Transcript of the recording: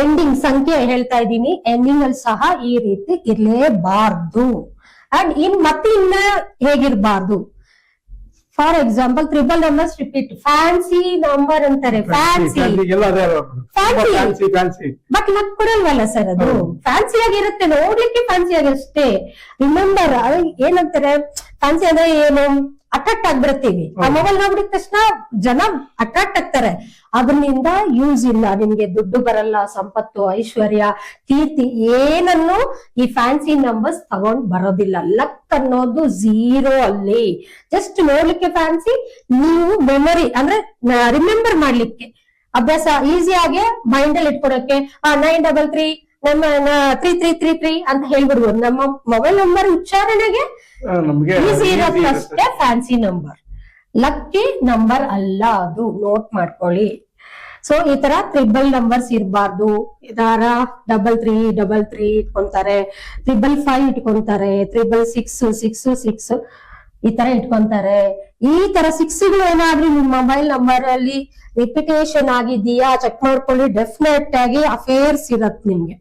Ending ಸಂಖ್ಯೆ ಹೇಳ್ತಾ ಇದ್ದೀನಿ, ಎಂಡಿಂಗ್ ಅಲ್ಲಿ ಸಹ ಈ ರೀತಿ ಇರ್ಲೇಬಾರ್ದು. ಅಂಡ್ ಮತ್ತೆ ಇನ್ನ ಹೇಗಿರ್ಬಾರ್ದು, for example triple numbers repeat, fancy number ಅಂತಾರೆ, ಫ್ಯಾನ್ಸಿ ಬಟ್ ಲಕ್ ಕೊಡಲ್ವಲ್ಲ ಸರ್, ಅದು ಫ್ಯಾನ್ಸಿ ಆಗಿರುತ್ತೆ, ನೋಡ್ಲಿಕ್ಕೆ ಫ್ಯಾನ್ಸಿ ಆಗಷ್ಟೇ. ರಿಮೆಂಬರ್ ಏನಂತಾರೆ, ಫ್ಯಾನ್ಸಿ ಅಂದ್ರೆ ಏನು, ಅಟ್ರಾಕ್ಟ್ ಆಗ್ಬಿಡ್ತೀವಿ. ಆ ಮೊಬೈಲ್ ನೋಡ್ಬಿಟ್ಟಿದ ತಕ್ಷಣ ಜನ ಅಟ್ರಾಕ್ಟ್ ಆಗ್ತಾರೆ, ಅದರಿಂದ ಯೂಸ್ ಇಲ್ಲ, ನಿಮ್ಗೆ ದುಡ್ಡು ಬರಲ್ಲ, ಸಂಪತ್ತು, ಐಶ್ವರ್ಯ, ಕೀರ್ತಿ ಏನನ್ನು ಈ ಫ್ಯಾನ್ಸಿ ನಂಬರ್ಸ್ ತಗೊಂಡ್ ಬರೋದಿಲ್ಲ. ಲಕ್ ಅನ್ನೋದು ಝೀರೋ ಅಲ್ಲಿ. ಜಸ್ಟ್ ನೋಡ್ಲಿಕ್ಕೆ ಫ್ಯಾನ್ಸಿ, ನೀವು ಮೆಮೊರಿ ಅಂದ್ರೆ ರಿಮೆಂಬರ್ ಮಾಡ್ಲಿಕ್ಕೆ ಅಭ್ಯಾಸ ಈಸಿಯಾಗಿ ಮೈಂಡ್ ಅಲ್ಲಿ ಇಟ್ಕೊಡಕ್ಕೆ 933 ನಮ್ಮ 3333 ಅಂತ ಹೇಳ್ಬಿಡ್ಬೋದು. ನಮ್ಮ ಮೊಬೈಲ್ ನಂಬರ್ ಉಚ್ಚಾರಣೆಗೆ ಈಸಿ ಇರೋದಷ್ಟೇ ಫ್ಯಾನ್ಸಿ ನಂಬರ್, ಲಕ್ಕಿ ನಂಬರ್ ಅಲ್ಲ ಅದು, ನೋಟ್ ಮಾಡ್ಕೊಳ್ಳಿ. ಸೊ ಈ ತರ ಟ್ರಿಬಲ್ ನಂಬರ್ಸ್ ಇರಬಾರ್ದು. ಇದರ 3333 ಇಟ್ಕೊಂತಾರೆ, 555 ಇಟ್ಕೊಂತಾರೆ, 666 ಈ ತರ ಇಟ್ಕೊಂತಾರೆ. ಈ ತರ 6ಗಳು ಏನಾದ್ರೂ ನಿಮ್ ಮೊಬೈಲ್ ನಂಬರ್ ಅಲ್ಲಿ ರಿಪಿಟೇಷನ್ ಆಗಿದೆಯಾ ಚೆಕ್ ಮಾಡ್ಕೊಳ್ಳಿ. ಡೆಫಿನೆಟ್ ಆಗಿ ಅಫೇರ್ಸ್ ಇರತ್ ನಿಮ್ಗೆ.